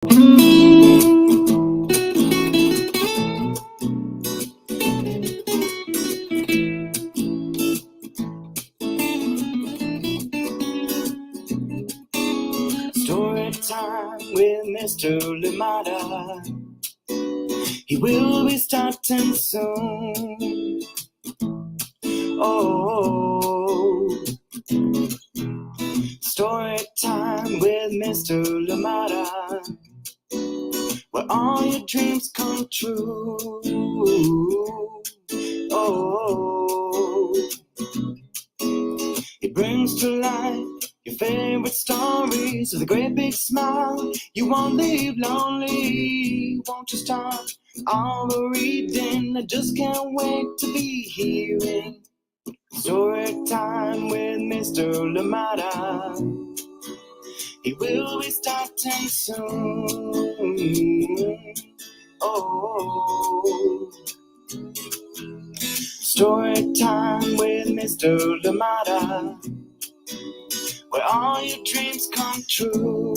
Story time with Mr. Lamada. He will be starting soon. Oh, story time with Mr. Lamada, where all your dreams come true. Oh, he brings to life your favorite stories with a great big smile. You won't leave lonely. Won't you start all the reading? I just can't wait to be hearing story time with Mr. Lamada. He will be starting soon. Oh, story time with Mr. Lamada, where all your dreams come true.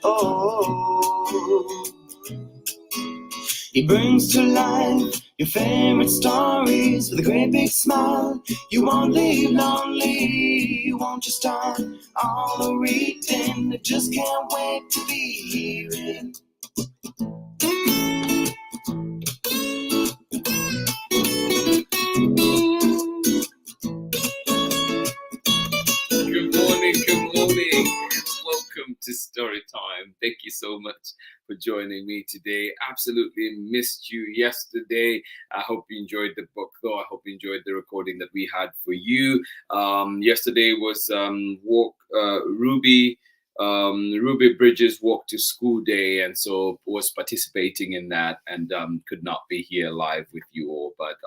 Oh, he brings to life your favorite stories with a great big smile. You won't leave lonely. Won't you start all the reading? I just can't wait to be hearing. Good morning, and welcome to Story Time. Thank you so much for joining me today. Absolutely missed you yesterday. I hope you enjoyed the book, though. I hope you enjoyed the recording that we had for you. Yesterday was Ruby Bridges Walk to School Day, and so was participating in that, and could not be here live with you all, but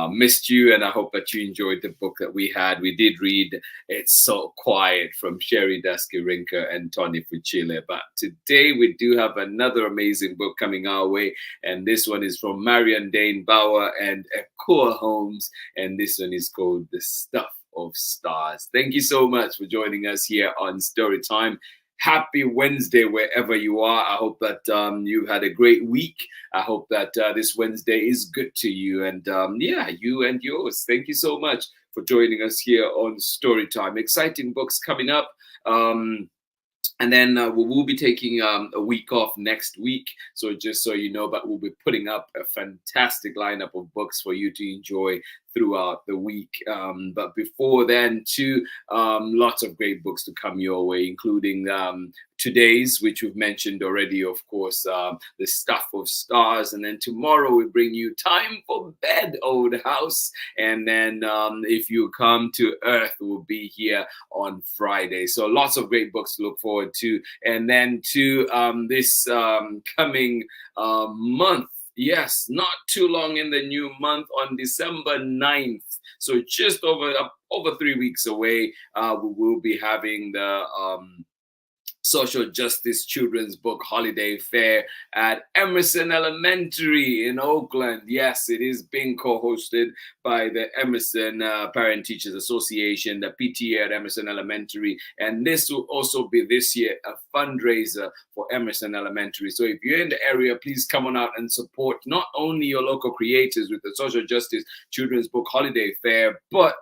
missed you, and I hope that you enjoyed the book that we had. We did read It's So Quiet from Sherry Daskirinka and Tony Fuchile, but today we do have another amazing book coming our way, and this one is from MARION, DANE, BAUER and EKUA HOLMES, and this one is called The Stuff of Stars. Thank you so much for joining us here on Story Time. Happy Wednesday wherever you are. I hope that you've had a great week. I hope that this Wednesday is good to you, and yeah, you and yours. Thank you so much for joining us here on Story Time. Exciting books coming up. And then we will be taking a week off next week. So just so you know, but we'll be putting up a fantastic lineup of books for you to enjoy throughout the week. But before then, too, lots of great books to come your way, including today's, which we've mentioned already, of course, The Stuff of Stars. And then tomorrow we bring you Time for Bed, Old House. And then If You Come to Earth will be here on Friday. So lots of great books to look forward to. And then to this coming month, yes, not too long in the new month, on December 9th. So just over 3 weeks away, we will be having the Social Justice Children's Book Holiday Fair at Emerson Elementary in Oakland. Yes, it is being co-hosted by the Emerson Parent Teachers Association, the PTA at Emerson Elementary. And this will also be this year a fundraiser for Emerson Elementary. So if you're in the area, please come on out and support not only your local creators with the Social Justice Children's Book Holiday Fair, but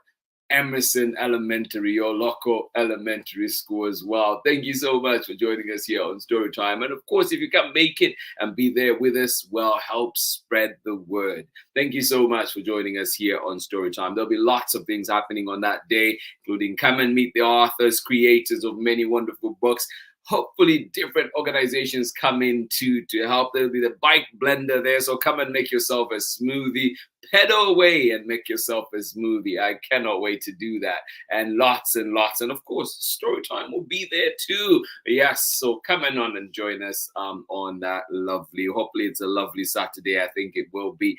Emerson Elementary, your local elementary school as well. Thank you so much for joining us here on Storytime. And of course, if you can make it and be there with us, well, help spread the word. Thank you so much for joining us here on Storytime. There'll be lots of things happening on that day, including come and meet the authors, creators of many wonderful books. Hopefully different organizations come in to help. There'll be the bike blender there, so come and make yourself a smoothie. Pedal away and make yourself a smoothie. I cannot wait to do that. And lots and lots. And of course, Storytime will be there too. Yes, so come on and join us on that lovely, hopefully it's a lovely Saturday. I think it will be.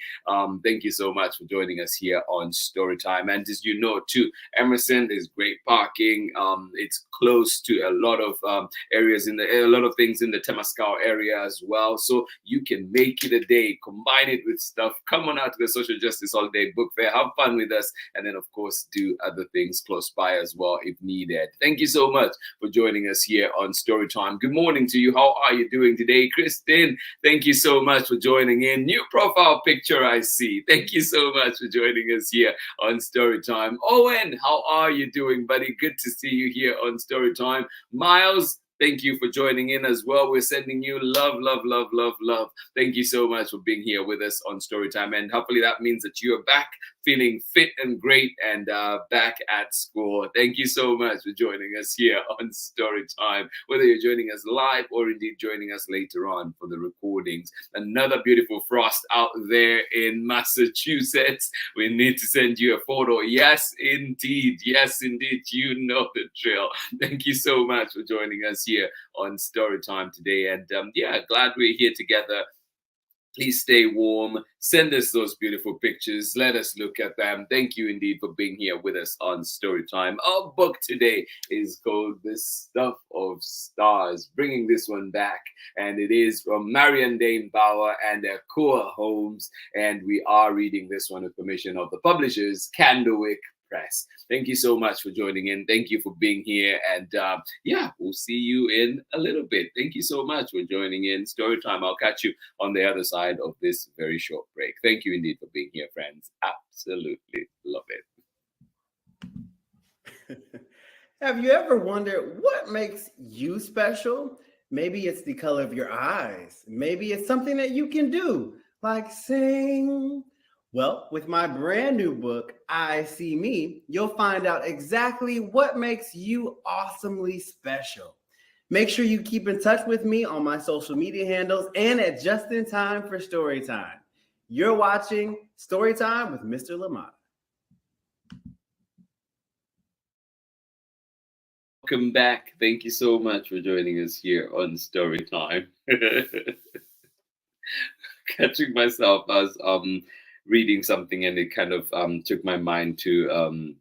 Thank you so much for joining us here on Storytime. And as you know too, Emerson, there's great parking. It's close to a lot of areas a lot of things in the Temescal area as well. So you can make it a day, combine it with stuff. Come on out to the Social Justice Holiday Book Fair, have fun with us, and then of course do other things close by as well if needed. Thank you so much for joining us here on Storytime. Good morning to you. How are you doing today? Kristen, thank you so much for joining in. New profile picture I see. Thank you so much for joining us here on Storytime. Owen, how are you doing, buddy? Good to see you here on Storytime. Miles, thank you for joining in as well. We're sending you love, love, love, love, love. Thank you so much for being here with us on Storytime. And hopefully that means that you are back feeling fit and great and back at school. Thank you so much for joining us here on Storytime, whether you're joining us live or indeed joining us later on for the recordings. Another beautiful frost out there in Massachusetts. We need to send you a photo. Yes, indeed. Yes, indeed. You know the drill. Thank you so much for joining us here on Storytime today. And yeah, glad we're here together. Please stay warm. Send us those beautiful pictures. Let us look at them. Thank you indeed for being here with us on Storytime. Our book today is called The Stuff of Stars, bringing this one back. And it is from MARION, DANE, BAUER, and EKUA HOLMES. And we are reading this one with permission of the publishers, CANDLEWICK. Thank you so much for joining in. Thank you for being here. And yeah, we'll see you in a little bit. Thank you so much for joining in Storytime. I'll catch you on the other side of this very short break. Thank you indeed for being here, friends. Absolutely love it. Have you ever wondered what makes you special? Maybe it's the color of your eyes. Maybe it's something that you can do, like sing. Well, with my brand new book, I See Me, you'll find out exactly what makes you awesomely special. Make sure you keep in touch with me on my social media handles and at Just in Time for Storytime. You're watching Storytime with Mr. LaMotta. Welcome back. Thank you so much for joining us here on Storytime. Catching myself as reading something, and it kind of took my mind to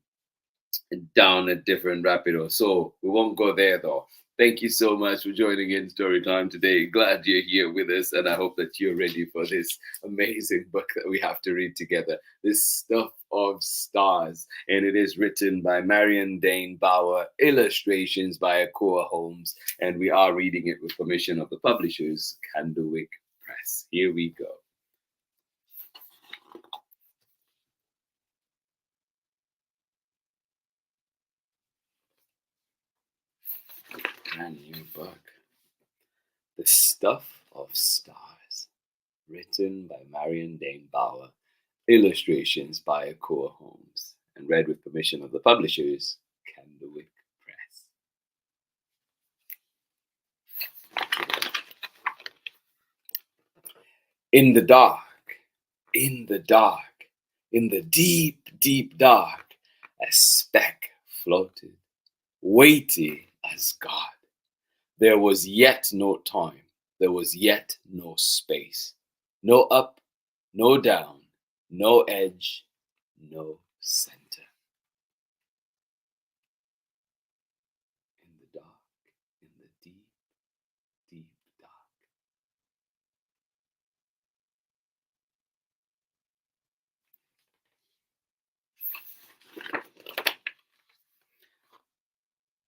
down a different rabbit hole. So we won't go there though. Thank you so much for joining in Storytime today. Glad you're here with us, and I hope that you're ready for this amazing book that we have to read together, This Stuff of Stars. And it is written by MARION, DANE, BAUER, illustrations by EKUA HOLMES, and we are reading it with permission of the publishers, CANDLEWICK Press. Here we go. Brand new book, The Stuff of Stars, written by MARION, DANE, BAUER, illustrations by EKUA HOLMES, and read with permission of the publishers, CANDLEWICK Press. In the dark, in the dark, in the deep, deep dark, a speck floated, weighty as God. There was yet no time, there was yet no space, no up, no down, no edge, no center. In the dark, in the deep, deep dark.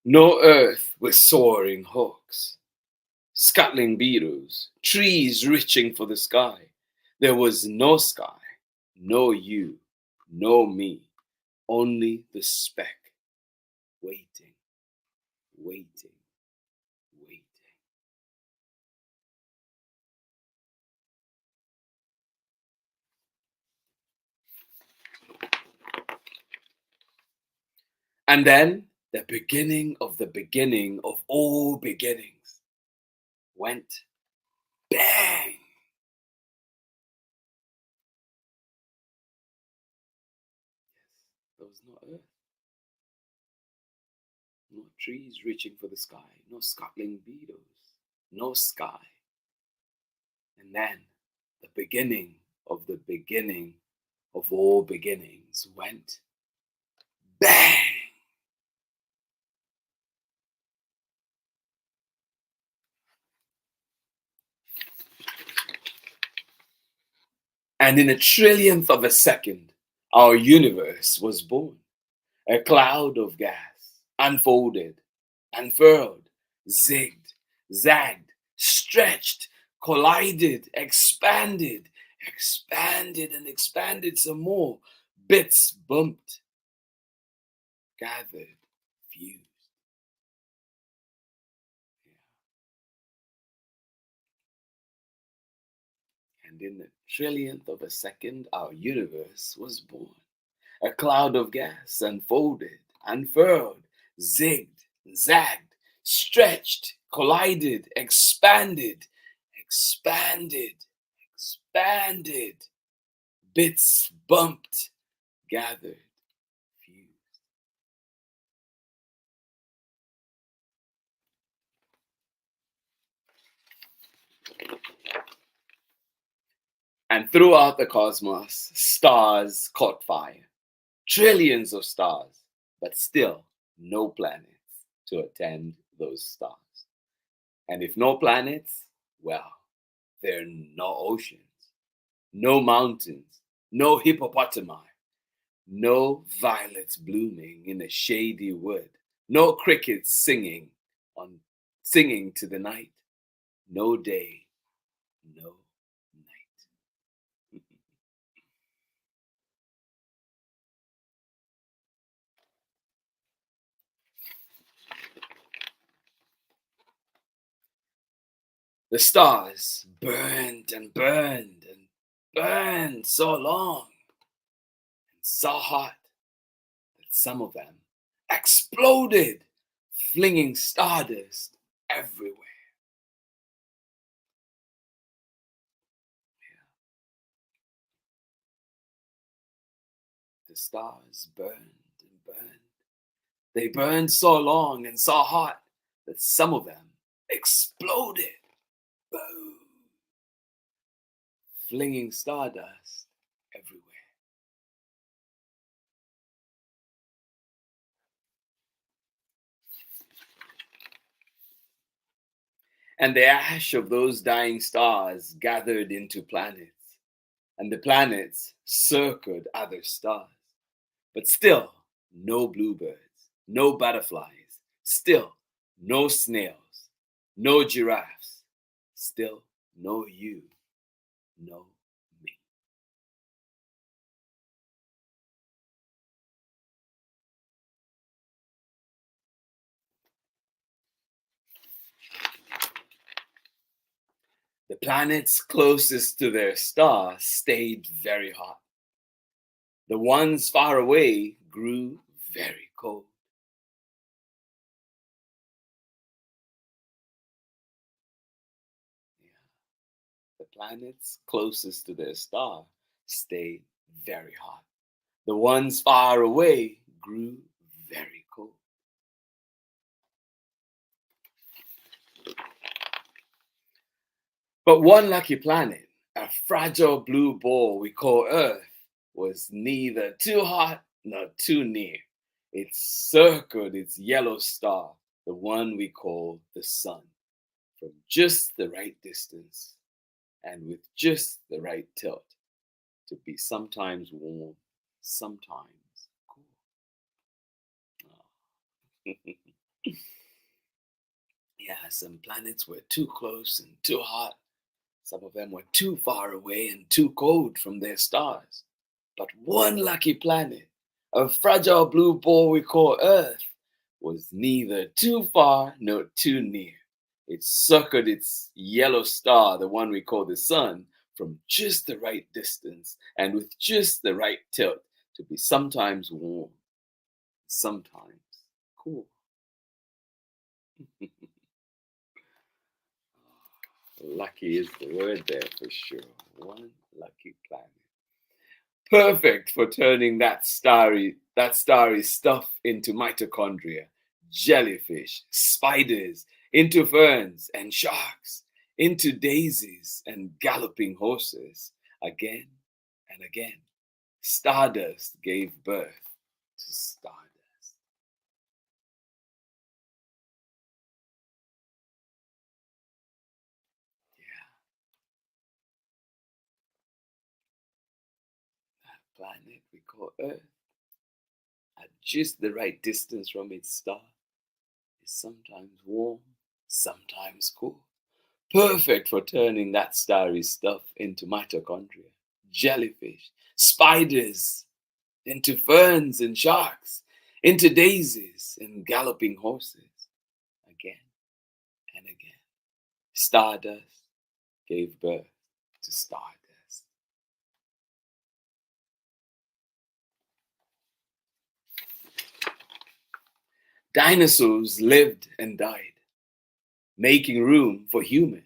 No earth with soaring hawks, scuttling beetles, trees reaching for the sky. There was no sky, no you, no me, only the speck, waiting, waiting, waiting. And then the beginning of all beginnings went bang. Yes, there was no earth, no trees reaching for the sky, no scuttling beetles, no sky. And then the beginning of all beginnings went bang. And in a trillionth of a second, our universe was born. A cloud of gas, unfolded, unfurled, zigged, zagged, stretched, collided, expanded, expanded and expanded some more. Bits bumped, gathered, fused. And in the trillionth of a second, our universe was born. A cloud of gas unfolded, unfurled, zigged, zagged, stretched, collided, expanded, expanded, expanded. Bits bumped, gathered, fused. And throughout the cosmos, stars caught fire. Trillions of stars, but still no planets to attend those stars. And if no planets, well, there are no oceans, no mountains, no hippopotami, no violets blooming in a shady wood, no crickets singing to the night, no day, no night. The stars burned and burned and burned so long and so hot that some of them exploded, flinging stardust everywhere. The stars burned and burned. They burned so long and so hot that some of them exploded. Boom! Flinging stardust everywhere. And the ash of those dying stars gathered into planets, and the planets circled other stars. But still, no bluebirds, no butterflies, still, no snails, no giraffes, still, no you, no me. The planets closest to their star stayed very hot. The ones far away grew very cold. The planets closest to their star stayed very hot. The ones far away grew very cold. But one lucky planet, a fragile blue ball we call Earth, was neither too hot nor too near. It circled its yellow star, the one we call the sun, from just the right distance and with just the right tilt to be sometimes warm, sometimes cool. Yeah, some planets were too close and too hot. Some of them were too far away and too cold from their stars. But one lucky planet, a fragile blue ball we call Earth, was neither too far nor too near. It circled its yellow star, the one we call the sun, from just the right distance and with just the right tilt to be sometimes warm, sometimes cool. Lucky is the word there for sure. One lucky planet. Perfect for turning that starry stuff into mitochondria, jellyfish, spiders, into ferns and sharks, into daisies and galloping horses. Again and again, stardust gave birth to stardust. planet we call Earth, at just the right distance from its star, is sometimes warm, sometimes cool. Perfect for turning that starry stuff into mitochondria, jellyfish, spiders, into ferns and sharks, into daisies and galloping horses. Again and again, stardust gave birth to stardust. Dinosaurs lived and died, making room for humans.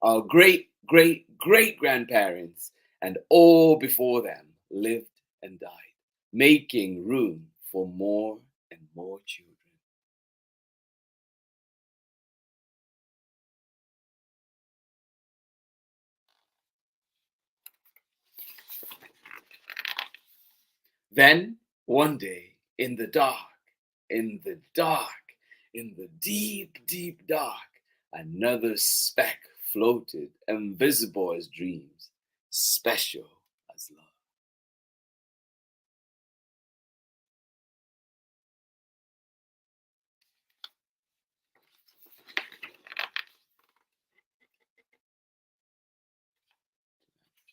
Our great, great, great grandparents and all before them lived and died, making room for more and more children. Then, one day, in the dark, in the dark, in the deep, deep dark, another speck floated, invisible as dreams, special as love.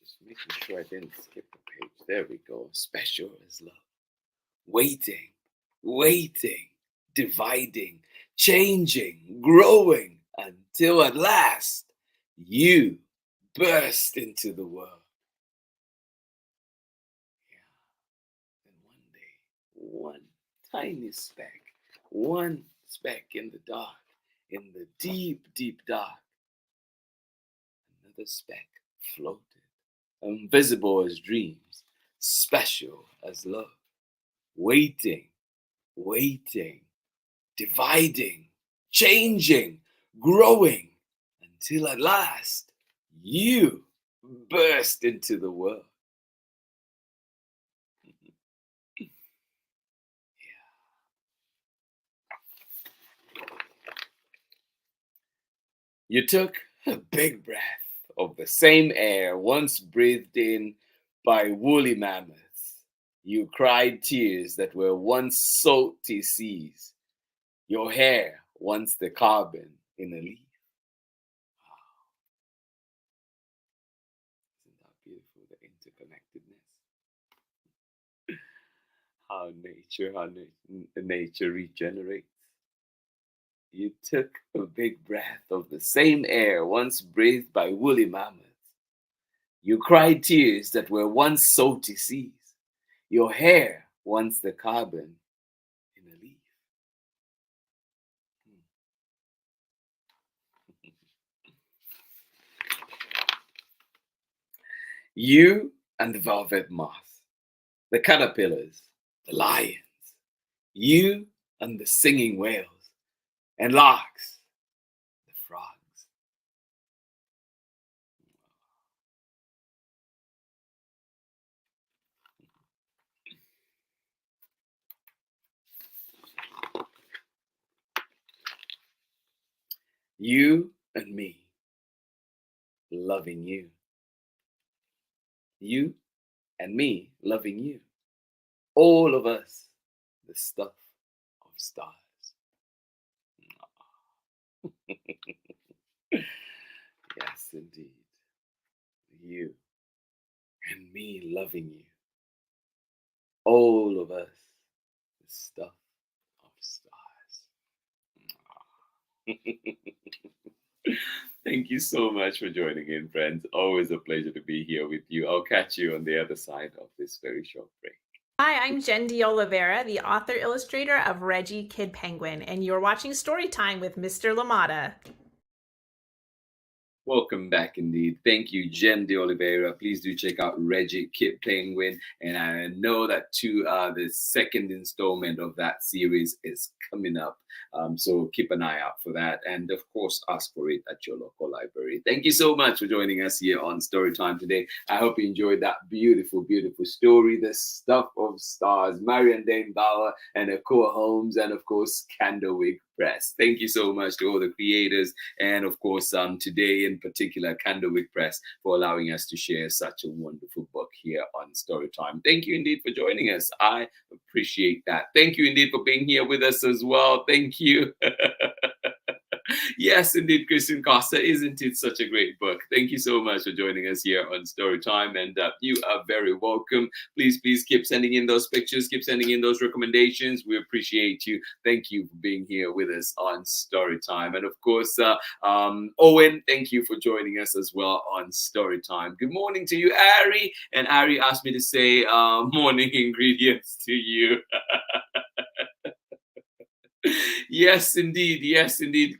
Just making sure I didn't skip a page. There we go. Special as love. Waiting, waiting, dividing, changing, growing, until at last you burst into the world. Yeah. And one day, one tiny speck, one speck in the dark, in the deep, deep dark, another speck floated, invisible as dreams, special as love. Waiting, waiting, dividing, changing, growing, until at last you burst into the world. Yeah. You took a big breath of the same air once breathed in by woolly mammoths. You cried tears that were once salty seas. Your hair once the carbon in a leaf. Wow. Isn't that beautiful, the interconnectedness? How nature regenerates. You took a big breath of the same air once breathed by woolly mammoths. You cried tears that were once salty seas. Your hair once the carbon in a leaf. You and the velvet moth, the caterpillars, the lions, you and the singing whales, and larks, the frogs. You and me, loving you. You and me, loving you. All of us, the stuff of stars. Yes, indeed. You and me, loving you. All of us, the stuff of stars. Thank you so much for joining in, friends. Always a pleasure to be here with you. I'll catch you on the other side of this very short break. Hi, I'm Jen D. Oliveira, the author-illustrator of Reggie Kid Penguin, and you're watching Storytime with Mr. LaMotta. Welcome back indeed. Thank you, Jen De Oliveira. Please do check out Reggie Kid Penguin. And I know that the second installment of that series is coming up. So keep an eye out for that. And of course, ask for it at your local library. Thank you so much for joining us here on Storytime today. I hope you enjoyed that beautiful, beautiful story, The Stuff of Stars, MARION, DANE, BAUER, and EKUA, HOLMES, and of course, CANDLEWICK Press. Thank you so much to all the creators, and of course, today in particular, Candlewick Press, for allowing us to share such a wonderful book here on Storytime. Thank you indeed for joining us. I appreciate that. Thank you indeed for being here with us as well. Thank you. Yes, indeed, Christian Costa. Isn't it such a great book? Thank you so much for joining us here on Storytime, and you are very welcome. Please keep sending in those pictures, keep sending in those recommendations. We appreciate you. Thank you for being here with us on Storytime. And of course, Owen, thank you for joining us as well on Storytime. Good morning to you, Ari. And Ari asked me to say morning ingredients to you. Yes, indeed,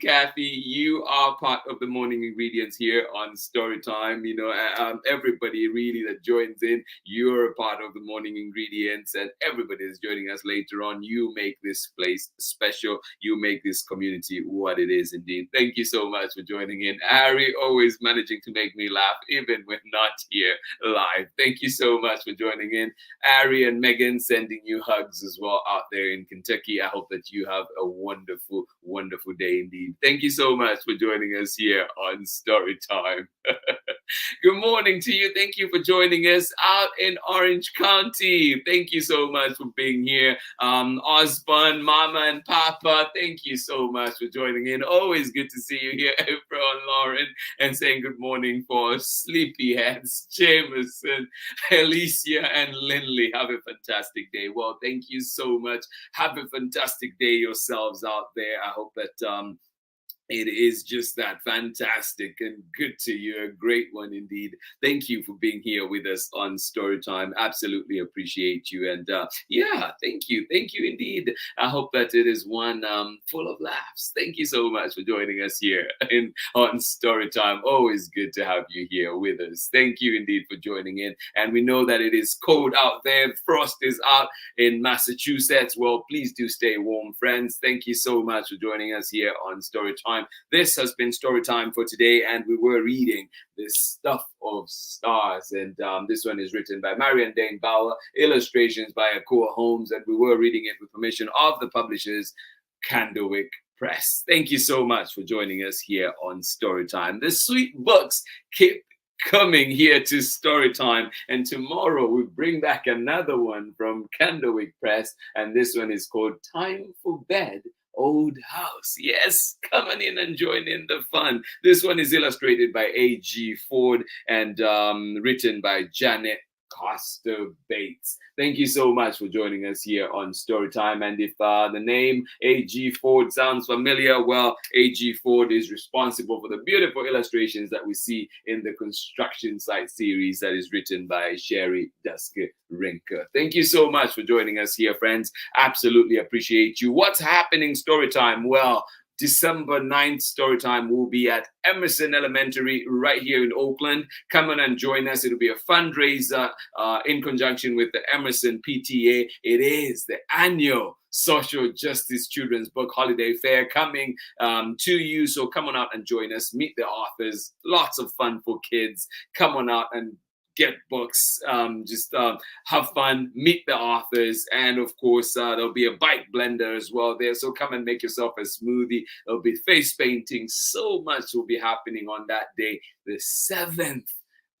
Kathy. You are part of the morning ingredients here on Storytime. You know, everybody really that joins in, you're a part of the morning ingredients, and everybody is joining us later on. You make this place special. You make this community what it is indeed. Thank you so much for joining in. Ari, always managing to make me laugh, even when not here live. Thank you so much for joining in. Ari and Megan, sending you hugs as well out there in Kentucky. I hope that you have a wonderful, wonderful day indeed. Thank you so much for joining us here on Storytime. Good morning to you. Thank you for joining us out in Orange County. Thank you so much for being here. Osborne, Mama and Papa, thank you so much for joining in. Always good to see you here, April and Lauren, and saying good morning for Sleepyheads, Jameson, Alicia, and Lindley. Have a fantastic day. Well, thank you so much. Have a fantastic day yourselves out there. I hope that it is just that fantastic and good to you. A great one indeed. Thank you for being here with us on Storytime. Absolutely appreciate you. And yeah, thank you. Thank you indeed. I hope that it is one full of laughs. Thank you so much for joining us here on Storytime. Always good to have you here with us. Thank you indeed for joining in. And we know that it is cold out there. Frost is out in Massachusetts. Well, please do stay warm, friends. Thank you so much for joining us here on Storytime. This has been Storytime for today, and we were reading The Stuff of Stars, and this one is written by MARION, DANE, BAUER, illustrations by EKUA, HOLMES, and we were reading it with permission of the publishers, Candlewick Press. Thank you so much for joining us here on Storytime. The sweet books keep coming here to Storytime, and tomorrow we bring back another one from Candlewick Press, and this one is called Time for Bed, Old House. Yes, come on in and join in the fun. This one is illustrated by A.G. Ford and written by Janet Costa Bates. Thank you so much for joining us here on Storytime. And if the name A.G. Ford sounds familiar, well, A.G. Ford is responsible for the beautiful illustrations that we see in the construction site series that is written by Sherry Dusker-Rinker. Thank you so much for joining us here, friends. Absolutely appreciate you. What's happening, Storytime? Well, December 9th, Storytime will be at Emerson Elementary right here in Oakland. Come on and join us. It'll be a fundraiser in conjunction with the Emerson PTA. It is the annual Social Justice Children's Book Holiday Fair coming to you. So come on out and join us. Meet the authors. Lots of fun for kids. Come on out and get books, have fun, meet the authors, and of course there'll be a bike blender as well there, so come and make yourself a smoothie. There'll be face painting. So much will be happening on that day. The 7th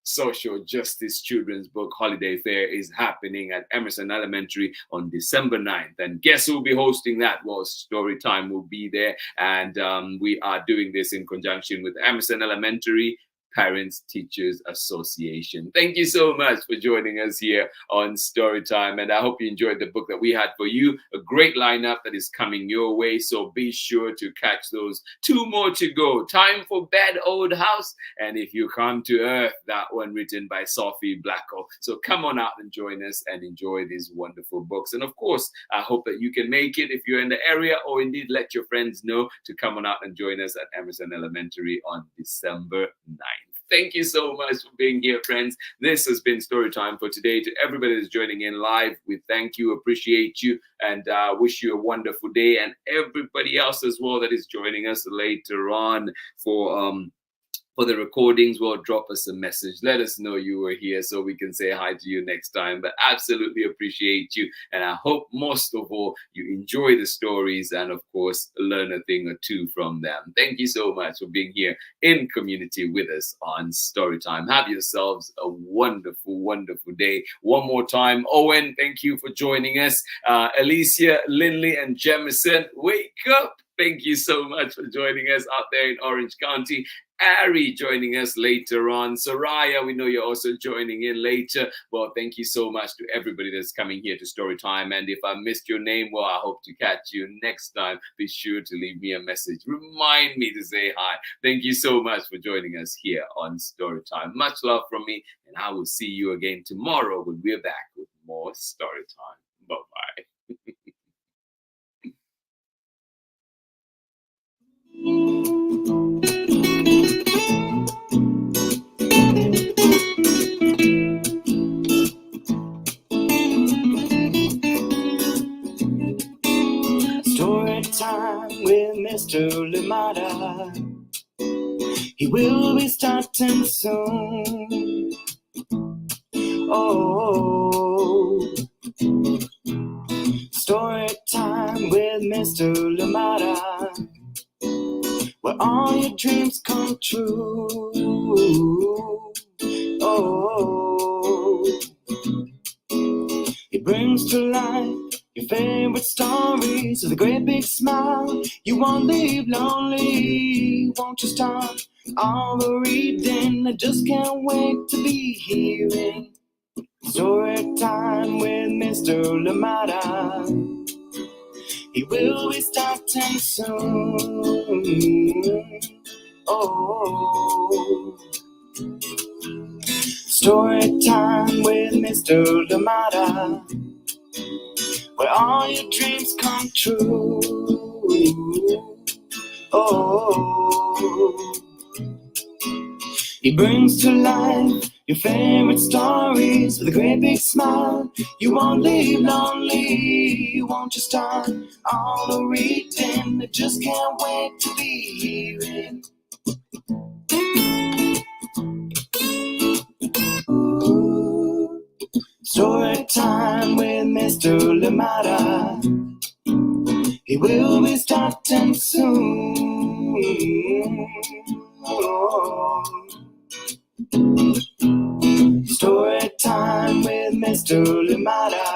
Social Justice Children's Book Holiday Fair is happening at Emerson Elementary on December 9th. And guess who will be hosting that? Well, Storytime will be there, and we are doing this in conjunction with Emerson Elementary Parents Teachers Association. Thank you so much for joining us here on Storytime, and I hope you enjoyed the book that we had for you. A great lineup that is coming your way, so be sure to catch those. 2 more to go. Time for Bed, Old House, and If You Come to Earth, that one written by Sophie Blackwell. So come on out and join us and enjoy these wonderful books. And of course, I hope that you can make it if you're in the area, or indeed let your friends know to come on out and join us at Emerson Elementary on December 9th. Thank you so much for being here, friends. This has been Storytime for today. To everybody that's joining in live, we thank you, appreciate you, and wish you a wonderful day. And everybody else as well that is joining us later on for for the recordings, well, drop us a message. Let us know you were here so we can say hi to you next time. But absolutely appreciate you. And I hope most of all, you enjoy the stories and, of course, learn a thing or two from them. Thank you so much for being here in community with us on Storytime. Have yourselves a wonderful, wonderful day. One more time, Owen, thank you for joining us. Alicia, Lindley, and Jemison, wake up. Thank you so much for joining us out there in Orange County. Ari joining us later on. Soraya, we know you're also joining in later. Well, thank you so much to everybody that's coming here to Storytime. And if I missed your name, well, I hope to catch you next time. Be sure to leave me a message. Remind me to say hi. Thank you so much for joining us here on Storytime. Much love from me, and I will see you again tomorrow when we're back with more Storytime. Bye-bye. Story time with Mr. Lamada. He will be starting soon. Oh, story time with Mr. Lamada, where all your dreams come true. Oh, he brings to life your favorite stories with a great big smile. You won't leave lonely. Won't you start all the reading? I just can't wait to be hearing story time with Mr. Lamada. He will be starting soon. Oh, story time with Mr. Lamada, where all your dreams come true. Oh, he brings to life your favorite stories with a great big smile. You won't leave lonely. Won't you start all the reading? I just can't wait to be hearing. Story time with Mr. Lamada. He will be starting soon. Oh, story time with Mr. Lamada,